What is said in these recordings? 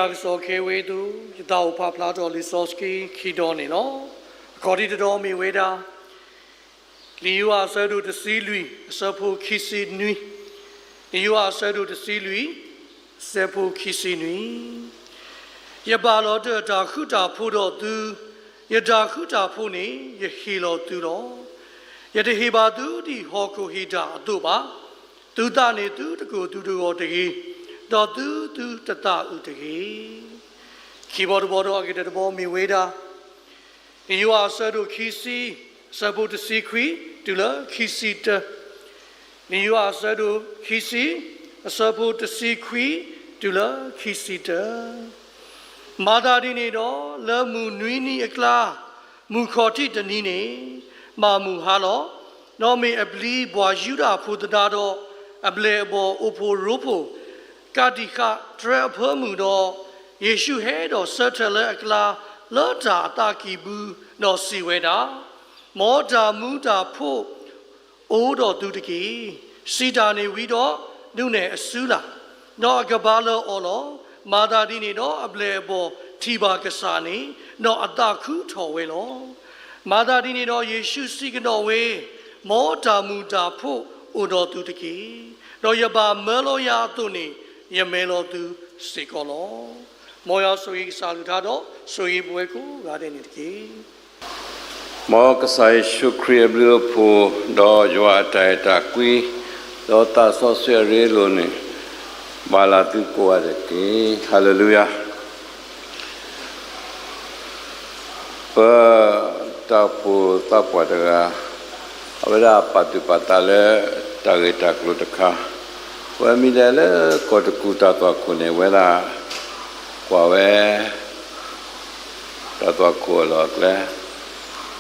Yak so kewedu, Yadao Paplato Lisoski, Kidoni, no? According to Domi Weda, Liu are said to see Lui, Sapu Kisi Nui. Liu are said to see Lui, Sapu Kisi Nui. Yabalo de Dakuta Pudo do, Yadakuta Puni, Yahilo Dudo. Yadahibadu, the Hoko Hida Duba, Dudani do the good to do or the do the ta utagi. Keyboard border get the bomb me weda. You are said to kisi, sabu to secret, dula, kisi te. You are said to kisi, sabu to secret, dula, kisi te. Madadini do, la mu nuini ekla, mukoti danini, mamu halo, no me abli boajuda putado, ablebo upo rupo. Kadika Trepermudo, Yeshu head or Sertele Akla, Lota Takibu, no Siweda, Moda Muda Po, Odo Dudiki, Sidani Wido, Nune Sula, no Gabala Olo, Madadini no Ablebo, Tiba Kasani, no Adaku Towelo, Madadini no Yeshu Signo way, Moda Muda Po, Odo Dudiki, no Yaba Merlo Yatuni. Yamelo to Sikolo. Moya sui salutado, sui bueku, gardeniki. Mokasai Shukri Blipo, do Joata Takui, Dota Sosia Relone, Balatuko Adeki, Hallelujah. Tapu Tapuadaga, Aveda Patupatale, Tagita Klutaka. When we let go to Kutatokune, whether Quave Tatwakola,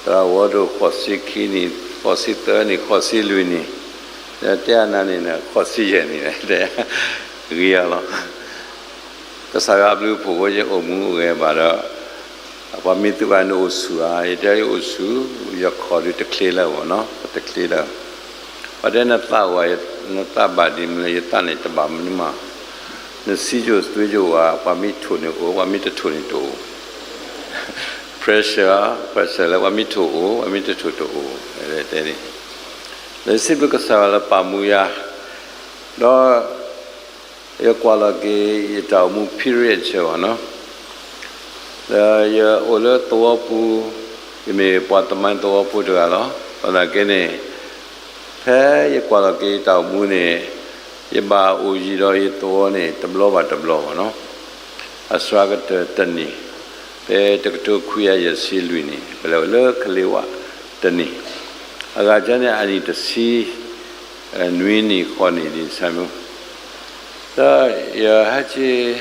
the water Hosikini, Hositani, Hosiluni, the Tiananina, Hosijani, there, Rialo. The Sarablu Povoja Omu, but Pamituano Sua, I tell you, Usu, you call it a clearer or not, but a clearer. But then a flower, not Tabadim, Layatani Tabamima. The Sijos Tujo are Pamituni or Wamita Tunito. Pressure, Wamito, Wamita Tuto. The Sibuka Sala Pamuya, no Yaqualagi, Yatamu period, so no. The Ola Toapu, you may put the man to Opu to Allo, but again. Ye quality tau mune ye ba uji do ye to ne tablo no aswagat tani pe tekto kuya ye silwini pelo le klewa tani aga jane ani to si nuini khoni di samu da ya hachi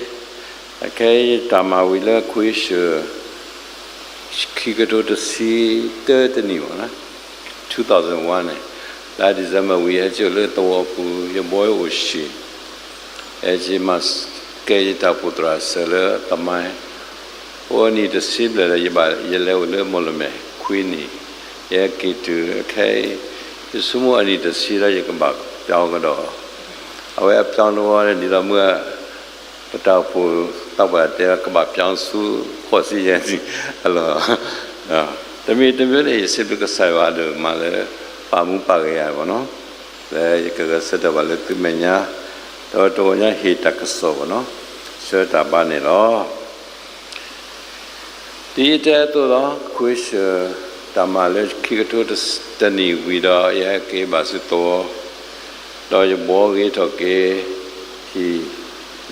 kai tamawila kuish kigato to si tani wala 2001 That is we had your little your boy was she. As you must get Putra seller, Tamai, or need a sibler yellow molome, Queenie, Yaki to okay. The sumo I need to see that you come back, Dogado. I have down the water and did a more Patapu, Taba, there come back, Jansu, Hosi Yancy. Hello. The meeting really is typical Savado, mother. Pamu Pagaya, no? There you can set up a little mania, Totonia hit a casso, no? Shirt a bunny law. Dita to law, quish Tamale, kick to the stony widow, Yaki Basito, Doy Borgit, okay, he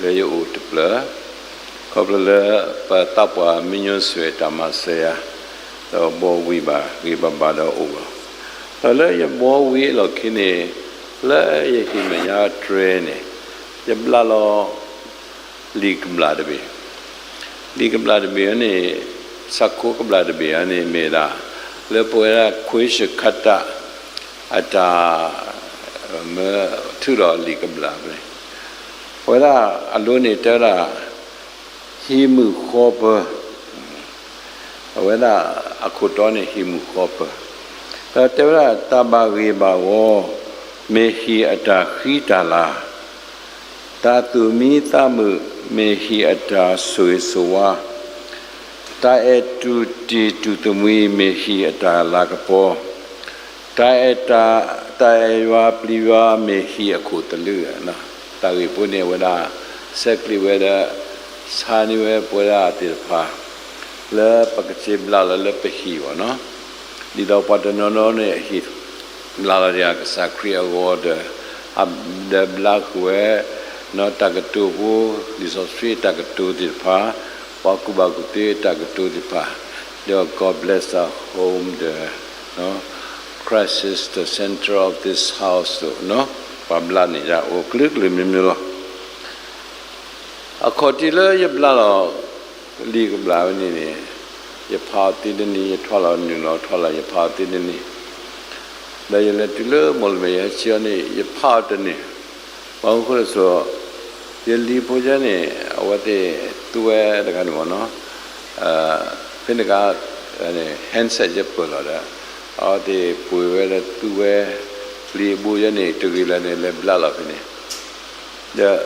lay you to plur, Cobbler, Patapa, Minion Sweat, Amasea, the Bo Weaver, Bada over. Let your boy wheel or kidney, let your him train your blood leak blood be. Leak blood be any Sako blood be any meda. Lepoera quish kata at a $2 leak blood. Whether alone terra him hopper, whether a cotton him hopper. Tera tabari bawo mehi atahitala tatu mi tamu me hi ata sui suwa ta etu ti tu tumui me hi ata lagapo ta ewa pliwa me hi akutalu na ta wi pune wada sekli wada sani we poda tirpa le pakche bla le pehi wa no di do patano no ne hi bla la ya sa kriya award ab de black we no tagatu bu di so street tagatu tirpa wa kubagute tagatu tirpa God bless our home the no Christ is the center of this house no pabla ni ja o klik le mi lo accordingly ye bla lo li ko bla ni ni ye pha ti ni ye thwa lo ni lo thwa la ye pha ti ni da ye le ti le mol me ye chi ni ye pha de ni ba ko so ye li po ja ni awate tu we da ka no phin ka handset je po lo da a de pu we le tu we li bu ye ni tu ki la ni le bla la phin ni da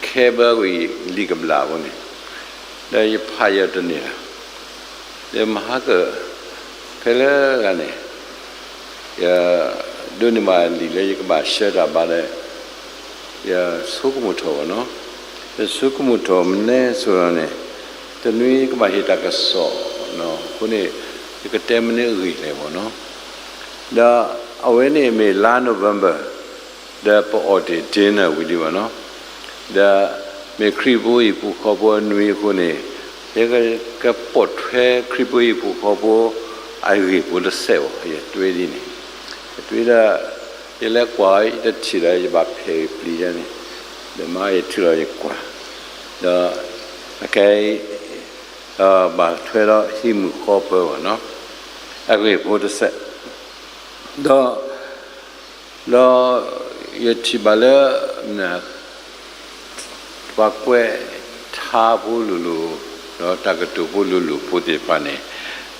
cable we legal bla woni da ye phaya de ni de maha ka phele ga ne ya do ni ma li le ka ba share ba le ya sukumu tho no ya sukumu tho mne so ne de nui ka ba hita ka so no ko ne ka te mne ri le bo no da awe ne me la November da po ode dinner we do no da me kribo i pu khobo nui ko ne ye ka pot he kribo i pu khobo ai ri pu de se o ye twe di ni twe da ye le kwa i de chi da ye ba phe pli ya ni de ma ye thu ye kwa da okay ba twe da hi mu khobo no ai ri pu de se da ye chi ba le na wa kwe tha bu lu no tagatu bu lu puti pane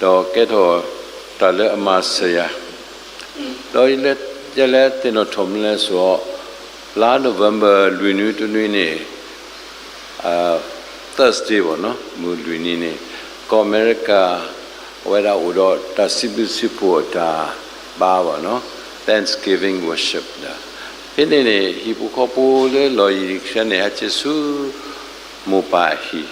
do ke tho ta le ama se ya do ile je le tin no thom le so la November lu nu tu nu ni Thursday wo no mu lu ni ni ko America wera udo ta sibu sipu ta ba wo no Thanksgiving worship da pene ne hipu kopo le loi khane ha chesu mo pa hi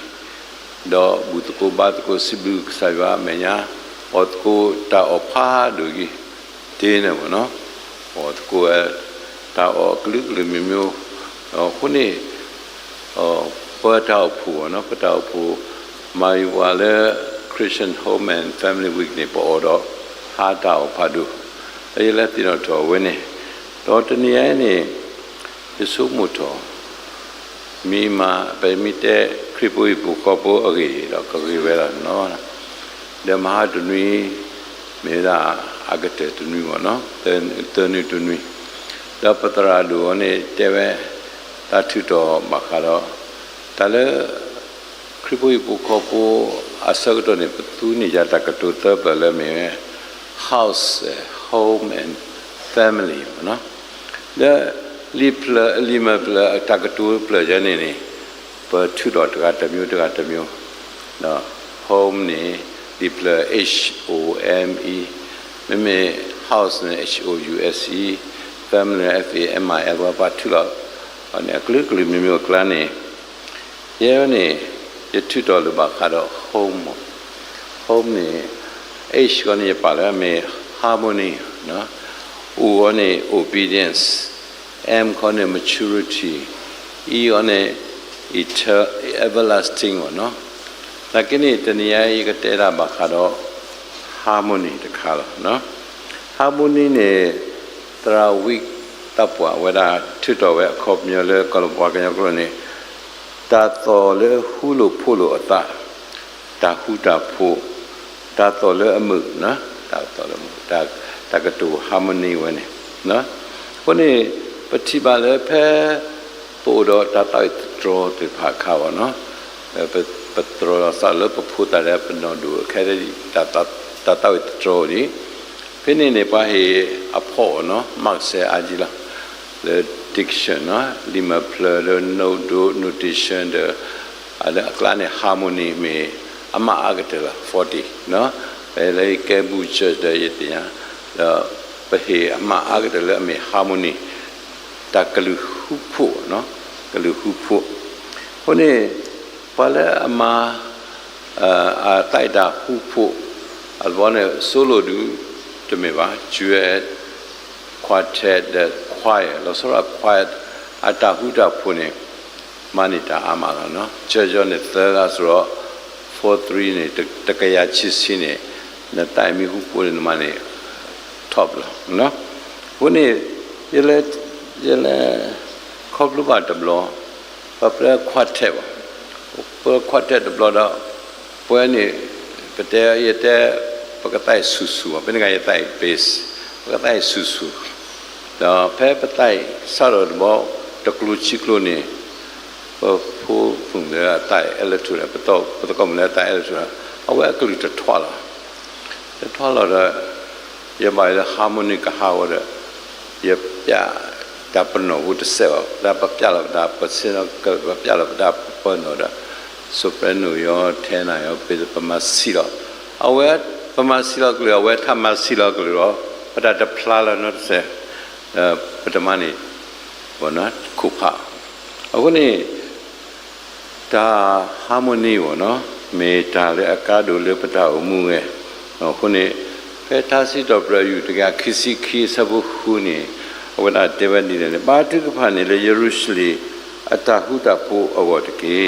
do butuko batko sibu saiwa menya otko ta opha do gi te ne bo no otko ta o klik le mimyo khune pa ta phu no pa ta phu mai wa le Christian Home and Family Week ne po do ha ta opha do ai le ti no to we ne do tni ai ni yesu mu to mi ma pe mi te kripo i pu ko po agi do ko ri we la no de ma tu ni me da agate tu ni wo no te ni tu ni da patra do ne te we ta thu to ma kha do ta le kripo i pu ko po asa to ne tu ni ja ta ka tu te pa le me house home and family no the lima tagatu plajane ni per 2 dot ga tamyu no home ni dipla HOME me house ni HOUSE family FAMIL ba 2 dot ane klik mi klan ni ye ni ye 2 dot ba kha do home ni H ko ni pa la me harmony no O on obedience, M on maturity, E on everlasting or no. Like any tenia you get there bakado harmony the color, no? Harmony ne tra week tapwa whether tutor where cop mule colobwagani tato le hulu pulu ata tahuta po tato le amu na tato le tagatu harmony wene no kone patiba le phe po do ta tai tro te pha kha wa no patro sa le pu ta le no du khe ta tai tro ni phine ne pa he a pho no mak se a ji la le diction နော်လီမပလရနိုဒို notation တဲ့အဲ့ဒါကလည်း harmony မေအမအကတလာ40နော်ဘယ်လေကဲဘူးချက်တဲ့ရတရားပဟေအမအကတလာမေ harmony တကလူဟုဖို့နော်ကလူဟုဖို့ဟိုနေပါလေအမတိုက်တာဟုဖို့အဘောနဲ့ solo ဒူတမေပါကျွဲ quartet the choir lo sora choir ata huda phone manita amala no jejo ne thela so 43ne takaya chisi ne na taimi hu pole mane top lo no hone yele khoplu ba tablo pa pra quartet pa quartet tablo da pwe ne pate yete pakatai susu pa ne ga yatai base pakatai susu da phe patai sa ro bo taklu chiklo ne pho phung de tai electro pato kom le tai electro awa klu ta thwa la da ye mai da harmonic ha wa da ye pya da pano hu de se da pa pya la da pa se na ka pya la da pa no da soprano yo tenor yo pe pa ma si lo awa pa ma si lo klu awa tha ma si lo klu ro pa da pla la no seပထမနေ့ဘောနော်ခုဖအခုနေ့ဒါ harmony ဘောနော်မေတ္တာလေအကားတို့လေပတအမှုငယ်ခုနေ့ဖဲထားစီတော်ပြယူတကခစီခီစဘခုနေဝလာတေဝနီလေပါတုကဖာနေလေယေရုရှလင်အတဟုတဖို့အဝတ်ကေ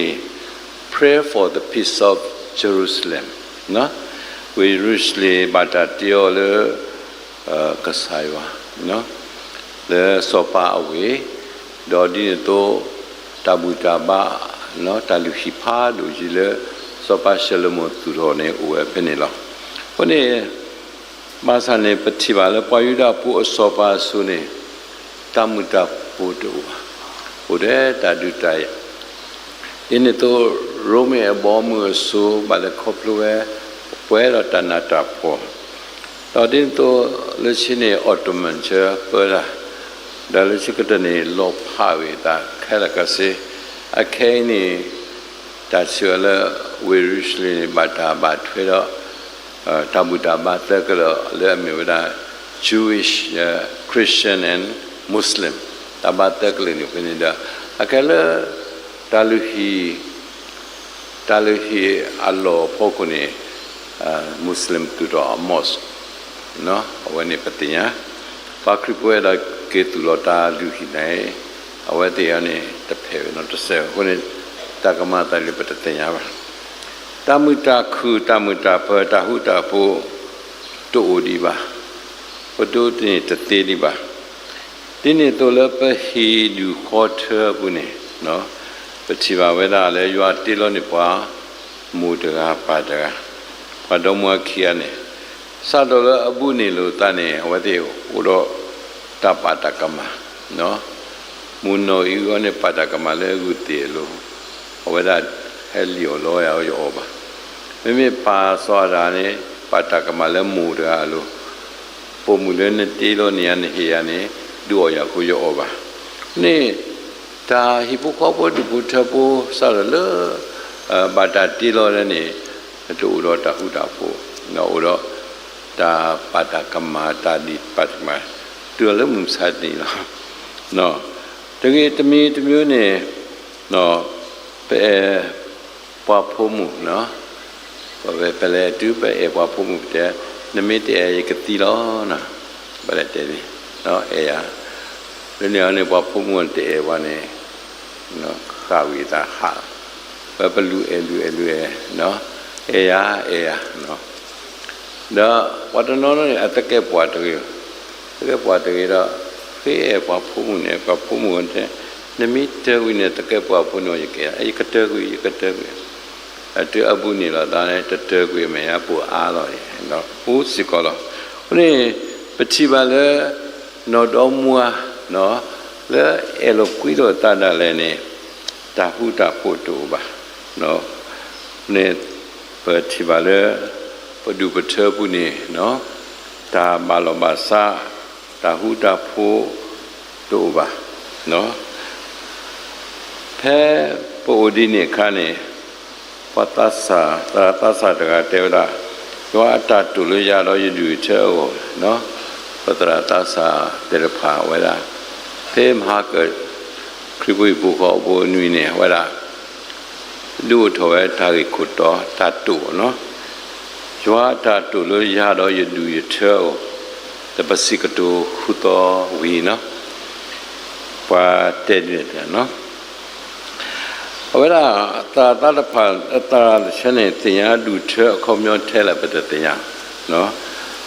pray for the peace of Jerusalem နော်ဝေရုရှလင်ဘာတာတီယောလေကဆိုင်ဝါနော်le sopa awe dodi to tabutaba no taluhipa do jile sopa shalom tu ro ne owe penelo hone masa ne patiba le payuda pu sopa su ne tamuta pu do ode tadutai ine to rome abomu so ba le khopluwe pwe lo tanata po dodi to le chine ottoman che peraဒါလည်းရှိကတနေလောဖဝေတာခဲလကစေအခဲနေတချွေလဝေရုရှလင်ဘာတာဘာထွေတော့တဘူတာဘာတကလလေမြေဝဒ Jewish Christian and Muslim တဘာတကလနေပနေတာအခဲလတာလူဟီအလောဖို့ကနေ Muslim တူတော့ mosque နော်ဝနေပတိညာပါခရပွဲလာကေတူလတာလူဟိနေအဝဲတရားနဲ့တဖဲနော်တစ်ဆက်ခုနဲ့တကမတလိပတတညာပါတမုတာခုတမုတာပတဟုတာဖို့တို့ဒီပါဘဒုတိတတေဒီပါဒီနေ့တော့လပဟီလူခေါ်ထဘူးနေနော်ပတိပါဝဲတာလဲရွာတေလောနေပွားမူတကားပါတကားဘာတော်မခီရနေစတော်လအပုနေလို့တန်းနေဝဲတေဟိုတော့တပါတကမနော်မူနိုဤရောနဲ့ပါတကမလည်းအခုတည်လို့ဝဒဟဲလီယိုလောရောပါမိမိပါစောတာနဲ့ပါတကမလည်းမူတာလို့ပုံမူလည်းနဲ့တေးလို့နေရနေဟေရနေဒူရခုရောပါနေ့ဒါဟိပုခောဘောဒုဘုထဘောဆရလဘာတာတေးလို့လည်းနေတူတော့တဟုတာဖို့နော်တော့ဒါပါတကမတာဒီပတ်မတူလည်းမစားနေလားနော်တကယ်တမီတမျိုးနဲ့နော်ပဲပွားဖို့မှုနော်ပဲလေတူပဲပွားဖို့မှုတဲ့နမိတ်ရဲ့ကတိလောနာဗလက်တဲ့နော်အေးရဒီနေ့အနေပွားဖို့မှုတဲ့ဝါနေနော်ခါဝီတာဟာဘလူလူနော်အေးရနော်ဒါဝတ္တနောနဲ့အတကဲပွားတယ်တကယ်ပွားတယ်တော့ဖေးပွားဖို့မှုနဲ့ပွားဖို့မှုတဲ့နမိတဝိနဲ့တကယ်ပွားဖို့နော်ရကဲအဲ့ကတဲကွေအတူအပုနေလာတာနဲ့တတဲကွေမရပူအားတော့နော်ဘူးစီကောလို့ဟိုနေပတိပါလေနော်တော်မူနော်လေအဲ့လိုကွေတော့တတ်တယ်လည်းနေတာဟုတာဖို့တူပါနော်နေပတိပါလေပဒုပထပုနေနော်ဒါဘာလောဘာစာတာဟုတာဖို့တို့ပါ နော်ဖဲပိုဒီနေခါနေပတ္တစာတကတေဝဒယောအတ္တတူလို့ရတော့ယုချောနော်ပတ္တရာတစာတေရဖာဝဲတာဖေမဟာကခရိဘုဘူကောဘူနွိနေဝဲတာလူထောဝဲတာရီခုတော်တတူနော်ယောအတ္တတူလို့ရတော့ယုချောတပစိကတူခုတော်ဝီနော်ပါတဲ့တယ်နော်ဝဲတာတာတဖန်တာရှနေတရားဒုထခေါမျောထဲလာပတတရားနော်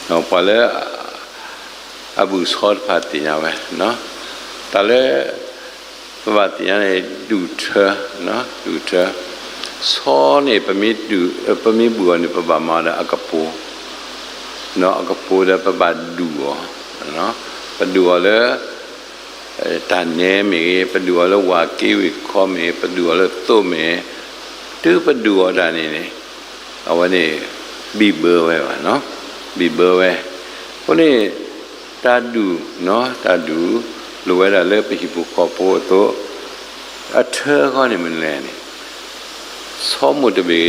နော်ပါလေအဘူဆောဖတ်တရားပဲနော်တလဲပပတရားနေဒုထနော်ဒုထဆောနေပမိဘူနေပပမာအကပူနော်အကပူတဲ့ပပဒူနော်ပဒူလေတန်နေမီပဒူအလဝါကေဝီခေါ်မီပဒူအလတုမေတူပဒူအဒါနေနေအဝနေဘီဘောဝဲပါနော်ဘီဘောဝဲခုနေတာဒူနော်တာဒူလိုဝဲတာလဲပိပုခေါ်ပို့တော့အထေခေါ်နေမလဲနေသောမုတဘေ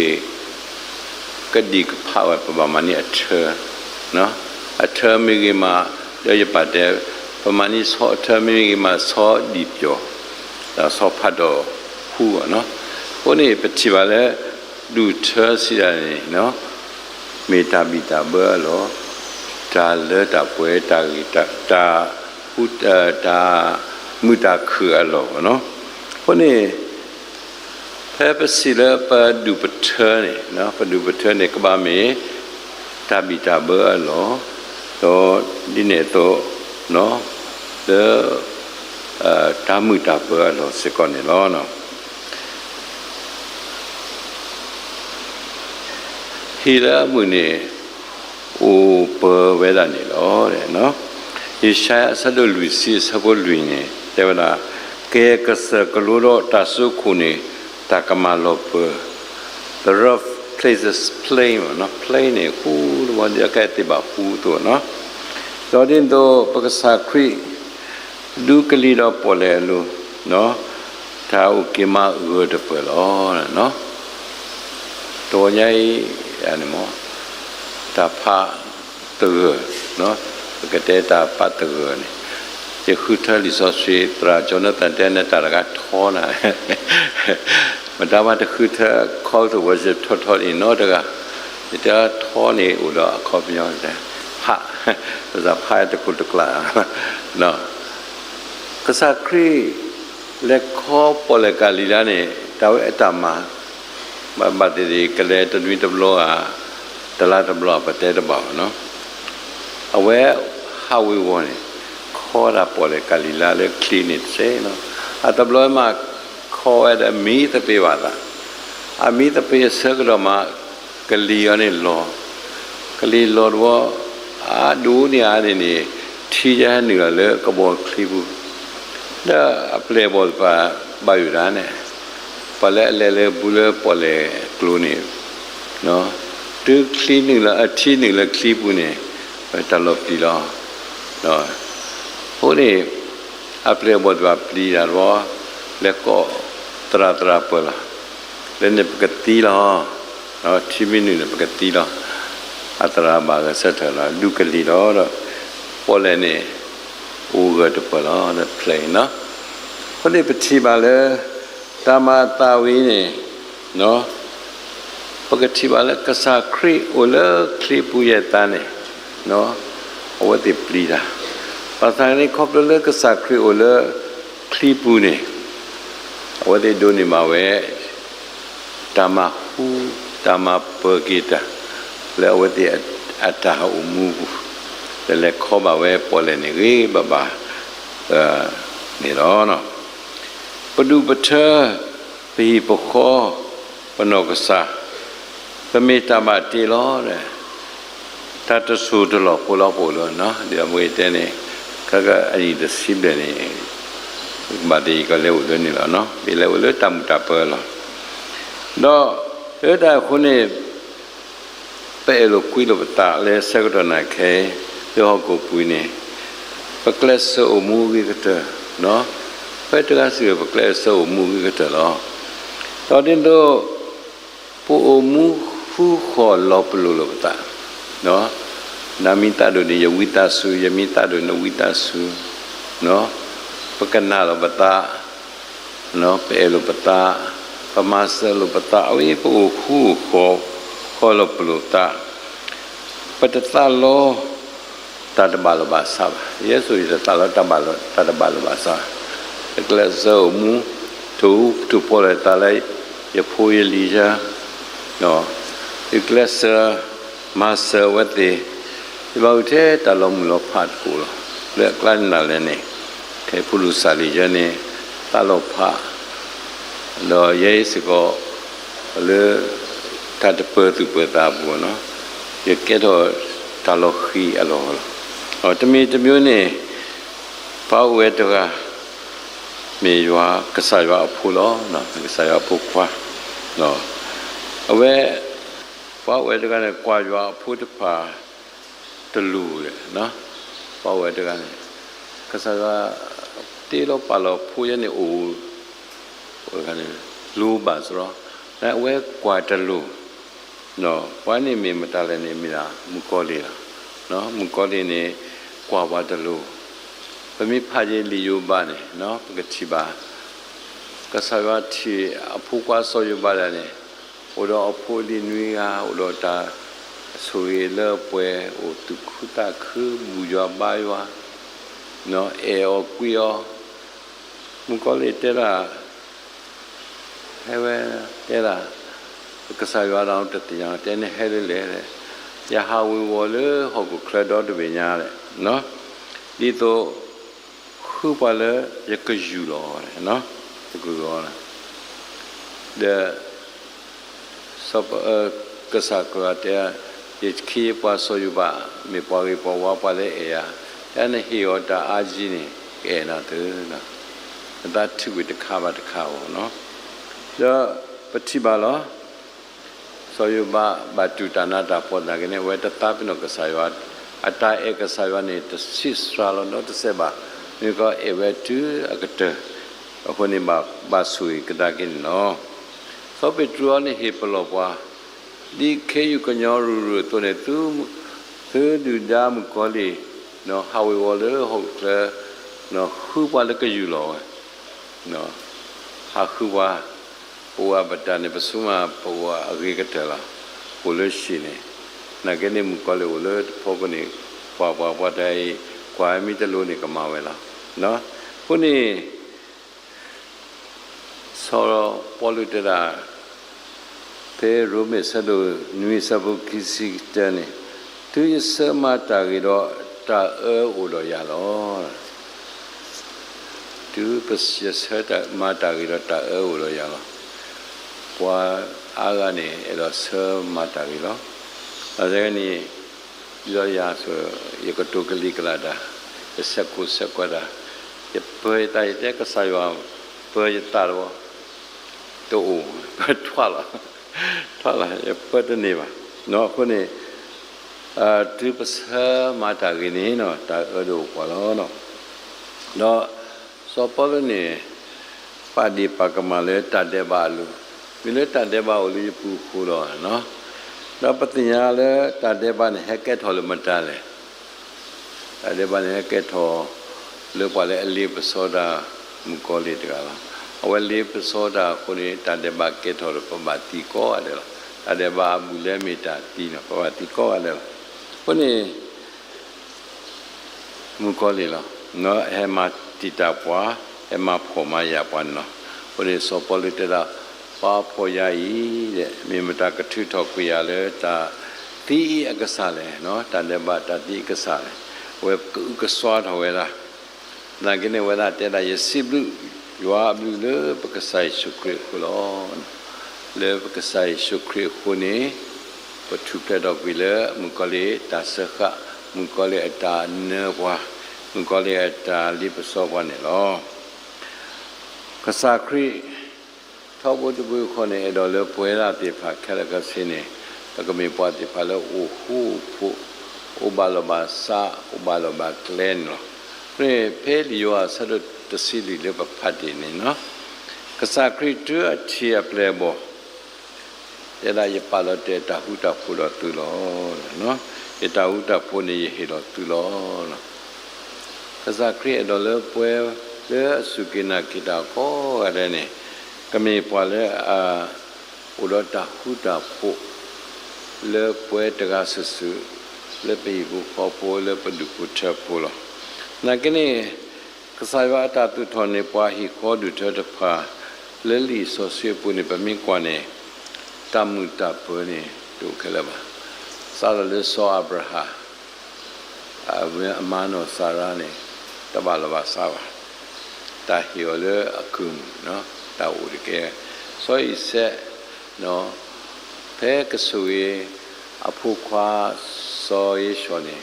ကဒီကဖာဝဲပပမနီအထေနော်အထေမီကမှာရရပတ်ပမာဏိသောအထမင်းကြီးမှာသောဒီပြောဒါသောဖတ်တော့ဟူနော်ဘုန်းကြီးပတိပါလေလူချစီရတယ်နော်မေတ္တာပိတာဘောလောဒါလေတာပွဲတာဂိတာဟုတာမူတာခအလောနော်ဘုန်းကြီးဖဲပစီလေပဒုပထနေနော်ပဒုပထနေကဘာမေတာပိတာဘောလောတော့ဒီနေတော့နော်တာမူတာဘောလောစကောနေလောနော်ဟီလာမူနေအိုပဝဲတာနေလောတဲ့နော်ယေရှာယဆဒလူစီစကောလူနေတေဝနာကေကစကလူရောတာဆုခုနေတာကမလောပ the rough places plain နော် plain နေဟူဝဒီကဲတိဘဟူတော့နော်တော်ရင်တော့ပက္ကစာခရီဒုကလီတော့ပေါ်လေလို့နော်ဒါဥကိမဥဒပလောနော်တော်ညိုင်အဲ့မောတာဖာတူနော်ကတဲ့တာပတ်တူနေဒီခုထလီဆိုဆွေတရာဂျောနသန်တဲ့နဲ့တာကထောနာမဒါမှတခုထ call to worship ထော်in order ကဒါထောနေဥတော့ခေါ်ပြောတယ်ဟာဒါဖာတခုတကလာနော်ကစားခရီလက်ခေါ်ပေါ်လကလီလာနေတောက်အတမဘာတိကလေတတွင်တဘလောတလာတဘလောပတ်တဲ့ဘောနော်အဝဲဟာဝေဝနေခေါ်တာပေါ်လကလီလာလေကလီနစ်စေနော်အတဘလောမှာခေါ်ရတဲ့မီးတပေပါတာအမီးတပေဆကတော့မှကလီရနေလောကလီလောတော့အာဒူနေရတယ်နေထီရနေလေကဘောခလီဘူးဒါအပလေဘောပါဘာယူရနဲ့ပလဲလေဘူလေပေါ်လေကလိုနေနော်တူခလီနေလားအထီနေလားခလီဘူးနေတလောပီလောနော်ဟိုနေအပလေဘောပါပလီရတော့လက်ကောတရာပေါ်လာလည်းနေပကတိလောနော်ချီမီနေပကတိလောအတရာဘာကဆက်ထလာလူကလီတော့ပေါ်လေနေအိုးကတော့ပေါ်လာတဲ့ plane နော်ခொနေပတိပါလေတာမတာဝီနေနော်ပကတိပါလေကစားခရီအိုလခရီပူရတန်းနေနော်အဝတိပလီတာပါဆိုင်နေခေါပလကစားခရီအိုလခရီပူနေအဝတိဒိုနေမှာဝဲတာမဟူတာမပဂီတာလေဝတိအတာအမူလေခေါ်ပါဝဲပေါ်လေနေကြီးဘဘာနေတော့နော်ပဒုပထပိပခောပနောကစာပမေတ္တမတေလောတဲ့တတဆုတလောပိုလောနော်ဒီအမွေတဲနေခကအဲ့ဒီစီးတယ်နေဘာဒီကလေဦးနေလောနော်ဒီလေဦးတမ်တပလောတော့အဲ့ဒါခုနေပဲလို့ကွီလို့တာလဲစကတော့နိုင်ခဲပြောကိုပွေးနေပကလစ်ဆိုမူဝီကတနော် phải tất cả sự vật lẽ sâu mù cái trở lo đó đến đó bộ mù phu khó lọp lù ta nó nami ta đồ này yawita su yamita đồ na wita su nó pakana lo bata nó pe lo bata pamasa lo bata awi bộ phu khó lọp lù ta patata lo ta đã bảo bà sao Yesu đã ta lo ta bảo ta đã bảo bà sao cái là sâu mù thủ po lại ta lấy ya phôi li ra nó cái là sơ ma sơ vật thì bao thế ta lòng lo phát cụ lo lệ clan là này cái phụ nữ xả li ra này ta lo phát lo ye sự có lệ ta đã bơi từ bơi ta buồn nó ya cái đó ta lo khi alo ở trong miếng này bao quát được àมีว่าก็ใส่ว่าพูดล้อเนาะก็ใส่ว่าพูดว่าเนาะเอาไว้เพราะไว้ด้วยกันกว่าว่าพูดผ่าตะลูเลยเนาะเพราะไว้ด้วยกันก็ใส่ว่าตีเราป่าเราพูดยันนี่โอ้ด้วยกันลูบาสระแล้วไว้กว่าตะลูเนาะวันนี้มีมาตาเลยนี่มีละมุกอลีละเนาะมุกอลีนี่กว่าตะลูพมีพาเยลีอยู่บ้านเนี่ยเนาะก็ที่บ้านก็สายว่าที่ผู้กว่าสอยอยู่บ้านเนี่ยอุดรผู้ลีนุยาอุดรตาสวยเลิศเปย์อุตุคุตาคือบุญบายวะเนาะเออกุยอมุกอลีเตระให้เวเตระก็สายว่าเราตัดอย่างเตเนี่ยให้เลยเลยอย่าหาวิวเลยหกเคลื่อนดอดไปยาเลยเนาะดีโตคือว่าเลยอยากจะอยู่รอเลยเนาะอยากจะรอเลยเดี๋ยวสอบกษัตริย์ก็จะยิ่งขี้ว่าสอยบ้ามีปอยปว่าไปเลยเอียแต่ในหิวแต่อาจีนี่เอ็น่าตื่นนะแต่ทุกวิธีข้าวบัดข้าวเนาะแล้วปฏิบัติแล้วสอยบ้าบัดจุดนั้นแต่พอได้กันเนี่ยเวทตาเป็นนกสายวัดอัตราเอกสายวันนี้จะสิสระแล้วเนาะจะเสบะนี่ก็เอเวทูอากาศคนนี้บาสุยก็ได้กินเนาะสอบไปตรวจนี่เฮปลอบว่าดีเคยอยู่กันยอรูตัวเนี่ยตัวดูดามุกอลีเนาะฮาวเวอร์เลยหกเลยเนาะคือว่าแล้วก็อยู่รอเนาะหาคือว่าปัวบัดดานี่ประสุมาปัวอะไรก็เถอะละปัวเลยสิเนี่ยนักเรียนมุกอลีเลยพวกนี้ว่าได้กว่ามีแต่รู้นี่ก็มาเวลาเนาะพวกนี้สอบพอลุตระเพื่อรู้ไม่สะดวกนุ้ยสับกิสิเจนี่ทุยสมาตากิโดตาอุดยาลอทุยปัสยสตามาตากิโดตาอุดยาลอกว่าอากานี่เอลสมาตากิโดอะไรนี่ยายาสุยกตุกลิกลาดาสักกุสักวดาจะเปิดใจแต่ก็ใส่ว่าเปิดตาว่าตัวเปิดทั่วละจะเปิดนี่วะเนาะคนนี้ทุกภาษามาจากนี้เนาะตาดูกว่าแล้วเนาะสอบพอแล้วนี่ปาดีปากมาเลยตัดเดบาลูมีเลยตัดเดบาลูอยู่ปูคูรอเนาะแล้วปฏิญาเลยตัดเดบาเนี่ยให้แก่ทอลมันตาเลยตัดเดบาเนี่ยให้แก่ทอเลือกว่าเลยลีบโซดามุกอลีตกันละเอาไว้ลีบโซดาคนนี้ตัดเดบาแก่ทอประมาณตีก้ออะไรละตัดเดบาบุเลมิตาตีเนาะประมาณตีก้ออะไรละคนนี้มุกอลีละเนาะให้มาติดตาปัวให้มาพอมายาปันเนาะคนนี้สอบพอลิตระป้าพอยาอีเนี่ยมีมาตากระทือทอกุยาเลยตาตีอักษาเลยเนาะตัดเดบาตาตีอักษาเลยเว็บก็สวดเอาไว้ละนั่นก็เนี่ยเวลาแต่ละยสิบลูยัวบลูเลยปกษัยสุครีคุลอนเลยปกษัยสุครีคุนี้ปทุกแต่ดอกวิเลมุกลีตาเสกะมุกลีตาเนื้อวะมุกลีตาลิปสวันเนี่ยล้อกษัตริย์ท้าวบุตรบุญคนเนี่ยดอกเลือป่วยราติภาแค่ละก็สิเนี่ยแล้วก็มีปฏิภาแล้วโอ้โหผู้อุบาลบาสะอุบาลบาเคลนเนาะนี่เพลิโยสะดุด တစီလီလေပဖတ်တယ်နော်ကစားခရစ်တအချီအပလေဘောရလာရပါလို့တဲ့တဟုတဖူလို့သူလို့နော်ရတဟုတဖူနေဟေလို့သူလို့ကစားခရစ်အတော်လို့ပွဲလေစုကိနာကိတာကိုအဲ့ဒါနဲ့ကမေပွာလေဥဒတဟုတဖူလေပွဲတကားဆဆူလေပေဘူးပေါ်ပေါ်လေပဒုကုထဖူလို့နာကနေကစားရတာသူထော်နေပွားဟီခေါ်ဒူထတဖာလေလီဆိုဆွေပူနေပမင်းကွာနေတမှုတပွနေဒုခလပါစာလေဆောအဗရာအမနောစာရနေတဘလဘာစာပါတာဟီယလေအခုနော်တာဝရကေဆိုဣစေနော်ဖဲကဆူယေအဖို့ခွာစောယေရှောနေ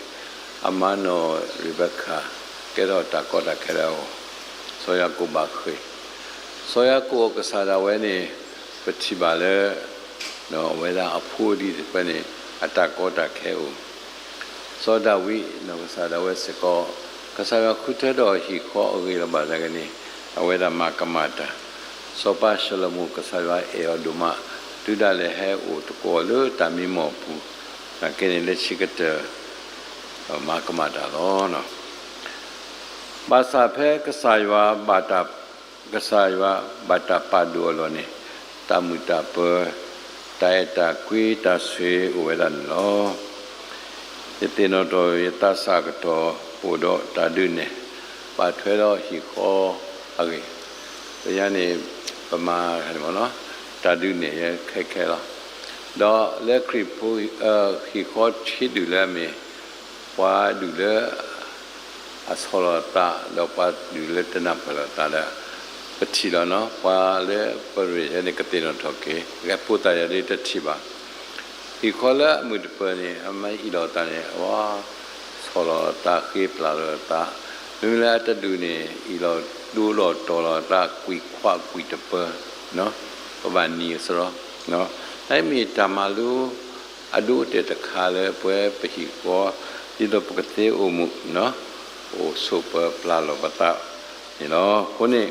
အမနောရိဘခာကေတော့တာကောတာခဲရောဆိုရကုဘခွေဆိုရကုကစားရဝဲနေပတိပါလေနော်ဝဲတာအဖို့ဒီပဲနေအတာကောတာခဲဦးသောဒဝိနော်ကစားရဝဲစကောကစားရခုထဲတော့ဟီခောအဂေရပါလကနေအဝဲတာမကမတာစောပါရှလမှုကစားရအေယဒုမတူဒါလေဟဲဦးတကောလို့တမီမောပူနာကင်းလက်ရှိကတမကမတာတော့နော်ဘာသာဖဲကစားရဘာတာကစားရဘာတာပါဒူလောနေတမူတာပတိုင်တာကွေတာဆွေဝဲတာနော်ယတိနောတော်ယတသကတော်ပို့တော့တာဒုနေပါထွဲတော့ဟီခောအကေတရားနေပမာတယ်မနော်တာဒုနေရခက်ခဲလားတော့လက်ခရစ်ပူဟီခောချီဒူလာမေဝါဒူလာအစောလတာတော့ပါဒူလက်တနာပလာတာလာပတိလောနော်ဝါလေပရိယနေကတိနောထောကေကပုတရရတတိပါဒီခေါ်လာမှုတပနေအမိုင်းဤတော်တန်ရဲ့ဝါဆောလတာခေပလာတာလူလာတတူနေဤတော်ဒူလောတော်လာတာကွီခွာကွီတပနော်ပပနီဆိုတော့နော်အဲ့မီတမလူအဒုတေတခါလေပွဲပဟိကောဒီတော့ပကတိအမှုနော်ဟိုဆိုပပလာလောပတာနော်ခုနေ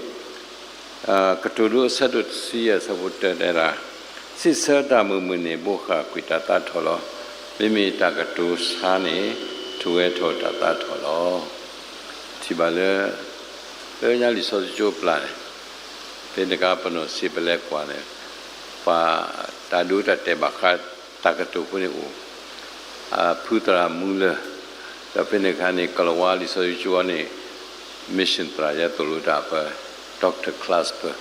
ကတူရုဆတ်တ်စီယသဘုတ္တတေရာစိစတာမမနေဘောခကွိတတာထောလောမိမိတကတူစာနေထွေထောတတာထောလောဒီပါလေလေညာလီစောကြိုပလာတေတကပနောစီပလက်ကွာနေပါတာဒုတတေဘခတကတူခုနေဦးဖုတရာမူလတပိနေခါနေကလဝါလီစောကြိုနေမစ်ရှင်ပရာယတလူတာပါDr. Clasper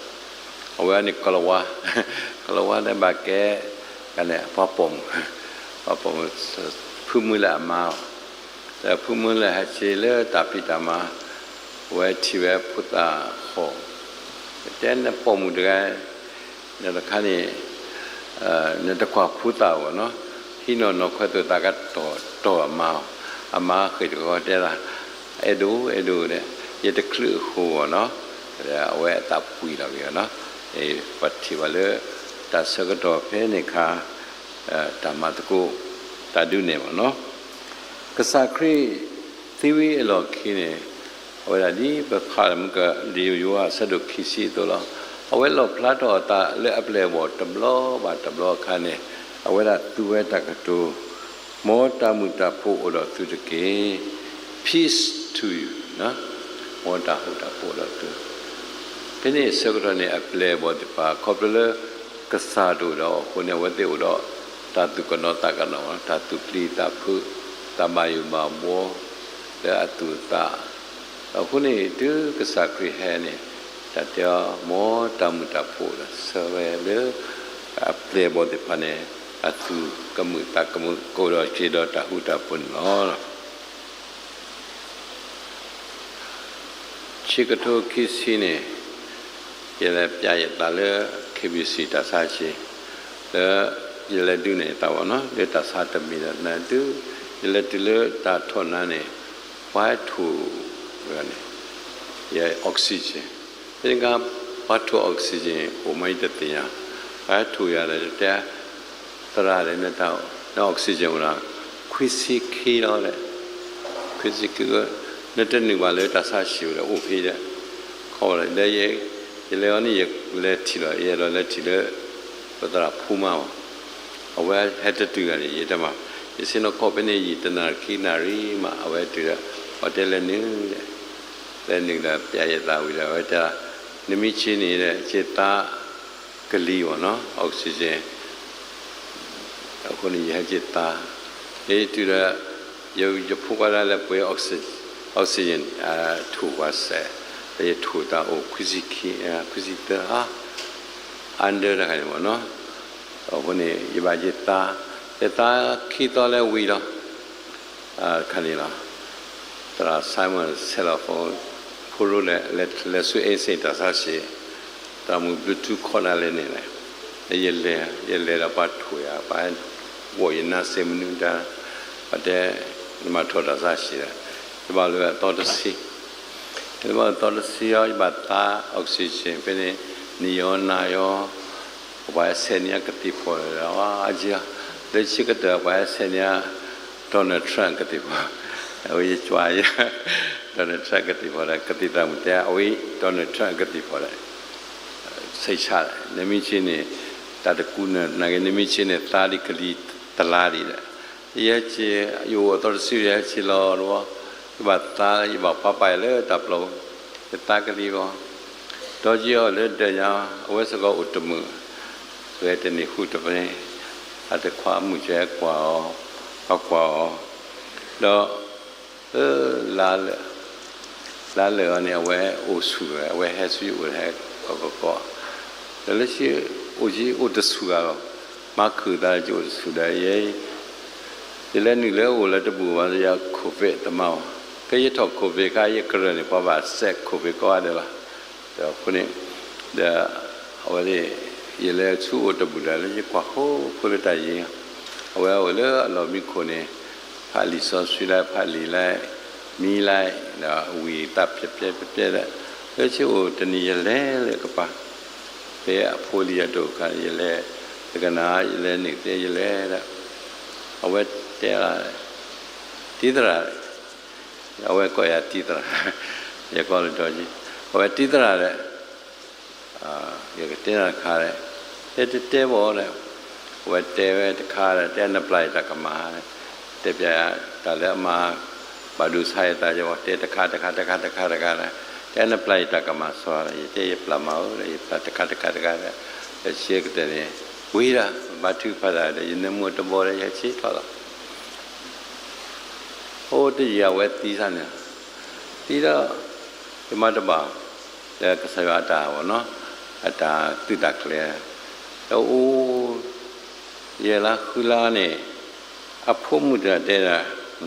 အဝဲနိကလဝါနဲ့ဘာကဲကနေပပုံဖုမူလာမောแต่ဖုမူလာဟချေလေတပိတမဝဲချီဝဲဖုတာဟောတဲ့နပုံမူတဲ့နတခါနေနတခွာဖုတာဝနော်ဟိနောနခွတ်တာကတော့အမောအမခေတော့တဲ့လားအဲ့ဒူတဲ့ရတခလူဟောနော်အဝဲတပ်ပူလာပြီနော်အေပတ်ချီဝလေတဆကတော့ဖဲနေခါတမတ်ကိုတဒုနေမနော်ကစားခရီသီဝီအလောခင်းနေဝဲဒီပခါမကဒီယောဆဒုခိစီတော်လာအဝဲလောဖလာတော့တာလေအပလေဘောတဘလောဘာတဘလောခါနေအဝဲတာသူဝဲတကတူမောတမှုတဖို့တော်သူတကေ peace to you နော်မောတဟုတ်တာဖို့တော်သူဒီနေ့စကရနေအပလေဘောတပါခေါပလကစားတို့တော့ခုနေဝတိဥတော့တတုကနောတကနောတတုပလီတဖုတမယုမမောတဲ့အတုတာအခုနေဒီကစားခရဟဲနေတတမောတမှုတဖို့ဆဝဲလေအပလေဘောတပါနေအတုကမှုတကမှုကိုတော့ခြေတော့တဟုတပွန်လောချီကတိုခိစီနေရလေပြရတာလေခေဘီစီတဆာချေရလေဒုနေတာဝနော်လေတဆာတမီနဒုရလေတလေတာထောနာနေဝါထူရနေရအောက်ဆီဂျင်ဒီကဘာထူအောက်ဆီဂျင်ကိုမိုက်တဲ့ရဝါထူရတယ်တဲ့သရလည်းနဲ့တော့အောက်ဆီဂျင်ကခွီစီခီတော့လေခွီစီကနဲ့တနေပါလေတဆာရှိရအိုဖေးတဲ့ ခေါ်တယ်လေရေလေoni le ti lo ye lo le ti le ပဒရာဖူမောအဝဲဟက်တတူကရေတမဒီစနကောပနေယတနာခိနာရီမှာအဝဲတူရဟိုတယ်လည်းနေလည်းနေတာပြရတာဝိလာဝတာနိမိချင်းနေတဲ့စေတာကလေးပေါ့နော်အောက်ဆီဂျင်အခုနေရစေတာဒီတူရရုပ်ဖူကလည်းပွေအောက်ဆီဂျင်ထူပါစေဒီထူတာအိုခွစီတာအန်ဒရခိုင်ပေါ့နော်အခုနေရပါစေတာတာခိတော်လည်းဝီတော့ခဏလေးလားတရာဆိုင်မန်ဆယ်လာဖုန်းခိုးလို့လက်ဆွေးအေးစိတ်တာစားရှိတာမူဘလူးတူးခေါ်လာလည်းနေတယ်ရလေတော့ပတ်ထွေရပါဝိုင်းနာစေမနူတာတဲ့ဒီမှာထော်တာစားရှိတယ်ဒီမှာလည်းတော်တစီဒီမှာတော်တစီရောဘတ်တာအောက်ဆီဂျင်ပဲနီယောနာယောဘာဆယ်နီယကတိပေါ်လာအကြီးလက်ရှိကတော့ဘာဆယ်နီယဒေါ်နယ်ထရန့်ကတိပေါ်အဝေးကျွာရဒေါ်နယ်ထရန့်ကတိပေါ်လာကတိတမှုတဲ့အဝေးဒေါ်နယ်ထရန့်ကတိပေါ်လာစိတ်ချနေမိချင်းနဲ့တတကူနဲ့နိုင်ငံနေမိချင်းနဲ့တာလီကလီတလာရီရဲ့ချေယူတော်စီရဲ့ချီလောတော့ဘာတာဘာပပိုင်လေတပ်လို့တာကလီကောတော့ကြီးရောလက်တရားအဝဲစကောဥတ္တမှုဆွဲတဲ့နေခုတပင်းအတခွာမှုကျဲကွာကွာတော့လာလေအနေဝဲအိုဆူဝဲဟဲဆူဝဲကောလည်းရှိအိုကြီးအိုတဆူကတော့မခုတာကျိုးဆူတယ်ရဲ့ဒီလည်းနေလဲဟိုလည်းတပူပါရကိုဗစ်တမောင်းကရတော့ကိုဗစ်ကရကရနေပါပါဆက်ကိုဗစ်ကောတယ်လားတော့ခုနေဒါဟိုလေရလဲချူတပူတယ်လည်းကွာဟိုဖိုလတိုင်ရင်ဟိုလေအလောမီခုနေဖာလီဆောဆွေလိုက်ဖာလီလိုက်မီလိုက်တော့ဝီတပ်ပြတဲ့လက်ချူတနည်းလဲကပါပဲအဖိုလီယတော့ခရလဲတကနာရလဲနေတဲ့ရလဲတဲ့အဝဲတဲလာတိဒရာအဝဲကိုရတိဒရာရကောလို့တော့ကြီးအဝဲတိဒရာတဲ့ရကတဲလာခါတဲ့တဲပေါ်တဲ့ဝဲတဲပဲတခါတဲ့နပလိုက်တကမာတဲ့ပြတာလည်းအမှာဘာလို့ဆိုင်တာကြောတဲ့တခါတဲ့နပလိုက်တကမာဆောရတဲ့ပလမောတဲ့ပတခါတဲ့ရှေကတဲ့ဝေးတာဘာသူဖတ်တာတဲ့နမတဘောရဲ့ချီထော်လာဟိုတရဝဲတီးစမ်းနေတီးတော့ဒီမှာတပါတဲ့ကဆရာတာဘောနော်အတာတိတကလေတော့အိုးရလာခူလာနေအဖို့မှုတဲ့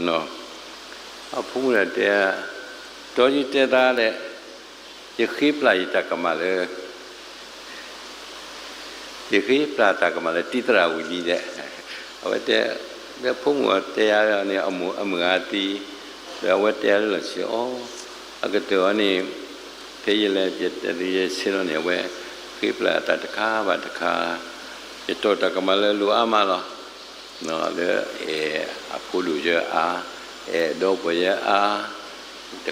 နော်အဖို့မှုတဲ့တော်ကြီးတဲ့သားတဲ့ရခိပလိုက်တကမလေဒီခေပလာတာကမလည်းတိတရာဝီကြီးတဲ့ဟိုတဲ့ဖုံးဝတရားရနေအမငါတီဝတရားလို့ရှိအောအကတော်နေခေရလည်းပြတဲ့ရဆင်းလို့နေဝဲခေပလာတာတခါပါတခါပြတော့တကမလည်းလူအမလားနော်လေအဖိုးလူရအားတော့ပွေရအားတ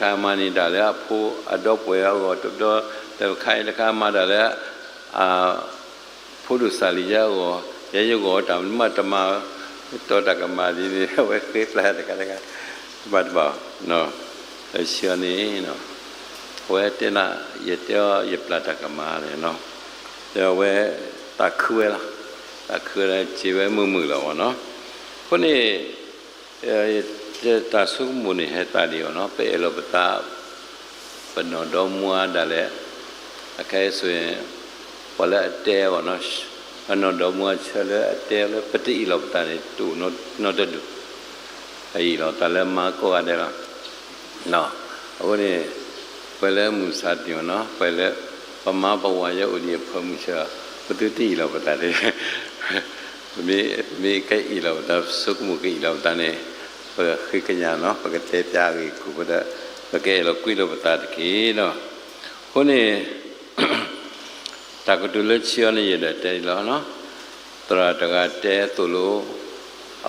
ခါမှနေတာလေအဖိုးအတော့ပွေရောတော့တခါမှတာလေဖို့လူစာလီယာကိုရေရုပ်ကိုတောင်မှတမတော်တကမာဒီဝဲခေဖလာတကဘတ်ဘာနော်ရှင်နေနော်ဝဲတင်နာရတဲ့ရပလာတကမာလေနော်ဒါဝဲတခွေလားတခွေလည်းခြေဝဲမှုလောနော်ခုနေတာဆုမှုနေဟတာဒီနော်ပဲလောပတာပနောတော်မွားတယ်လေအခဲဆိုရင်ဝလာတဲဝနော်အနောတော်မွားချလဲတဲလဲပတိလောပတာနေတူနော်တတူအဲ့လောတလဲမကောရတယ်လားနော်အခုနေပလဲမူစာတိနော်ပလဲပမဘဝရဲ့ဥဒီဖမှုချပတိလောပတာလေမေကဲဤလောတစုကမှုကဤလောတနေခိကညာနော်ပကတဲ့ပြားကြီးခုပဒပကဲလောကွိလောပတာတကေနော်ခုနေတကတူလချီရနေရတဲ့လောနော်တရာတကတဲသူလို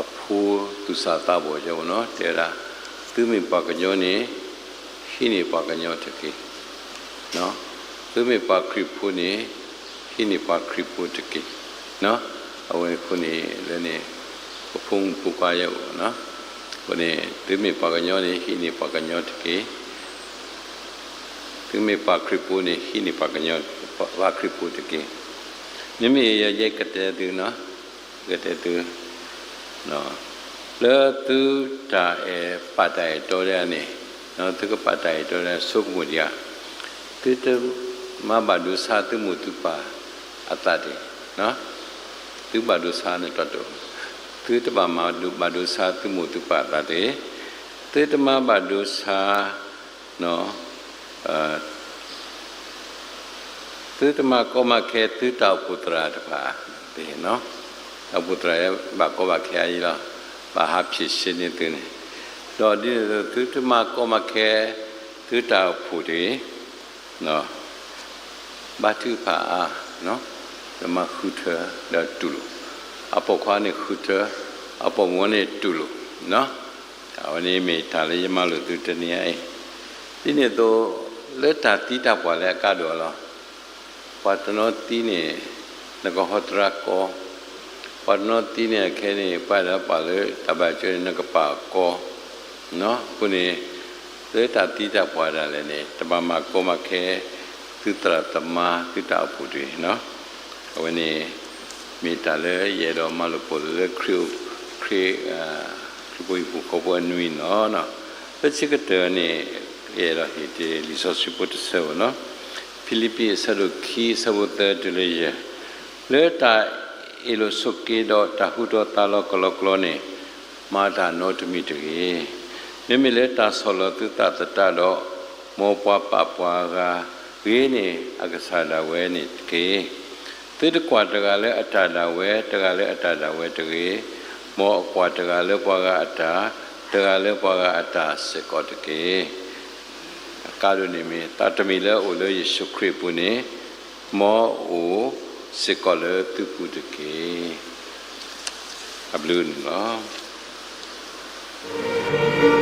အဖူသူစာတာဘောကြောနော်တဲရာသူမိပကညောနေရှိနေပကညောတကေ နော်သူမေပါခရိဖုန်ဟိနိပါခရိဖုတကိနော်အဝေခုနေလည်းနေဖုံပူကားရောနော်ခုနေသူမေပါကညောနေဟိနိပါကညောတကိသူမေပါခရိဖုန်ဟိနိပါကညောပါခရိဖုတကိမြမေရရိုက်ကတဲ့သူနော်ကတဲ့သူနော်လေသူတာပတ်တိုင်တော်ရနေနော်သူကပတ်တိုင်တော်ရဆုကမှုရသူတမဘာဒုစာသူမှုသူပါအတ္တတယ်နော်သူဘာဒုစာနဲ့တော်တော်သူတဘာမဘာဒုစာသူမှုသူပါတတ်တယ်သူတမဘာဒုစာနော်သူတမကောမခဲသူတောက်ပုတ္တရာတပါဒီနော်တောက်ပုတ္တရာရဲ့ဘာကောဘာခဲကြီးလားဘာဟာဖြစ်ရှင်းနေတယ်တော့ဒီသူတမကောမခဲသူတောက်ဖို့တယ်နော်ဘာသူပါနော်ဓမ္မခုထဒါတူလို့အပေါခွားနေခုထအပေါဝန်းနေတူလို့နော်အဝနေမေတာလေးရမလို့သူတနည်းဒီနေ့တော့လက်တာတိတာပွားလဲကတော့လားปัตโนตีเนี่ยนกหตระกอปัตโนตีเนี่ยแค่นี้ไปแล้วป่าเลยตาบะเจนกปากอเนาะพวกนี้เลยตาตีตาปวาดอะไรเนี่ยตบามากอมาแค่ตุตระตมาตุตาปุถุเนาะวันนี้มีตาเลยเยดอมาลุปุเลยคริวปุยปุกบวนนุยเนาะแล้วชิกเตอร์เนี่ยเยดอฮิตลิซอสิปุตเซวเนาะဖိလိပ္ပိဆရုခီသဝတ္တတလေယလေတာအလိုစုကေတော့တဟုတော့တာလောကလောကလောနေမာတာနောတမိတကေနိမိလေတာဆောလတုတတတတော့မောပွားပပွားကဝေးနေအကဆာဒဝဲနေကေတိတကွာတကလည်းအတ္တဒဝဲတကလည်းအတ္တဒဝဲတကေမောအကွာတကလည်းပွားကအတ္တတကလည်းပွားကအတ္တစေကောတကေကာရုဏိမေတတမီလေအိုလေယေရှုခရစ်ပုနေမောအိုစေကောလေတုပုတကေအဘလူနော်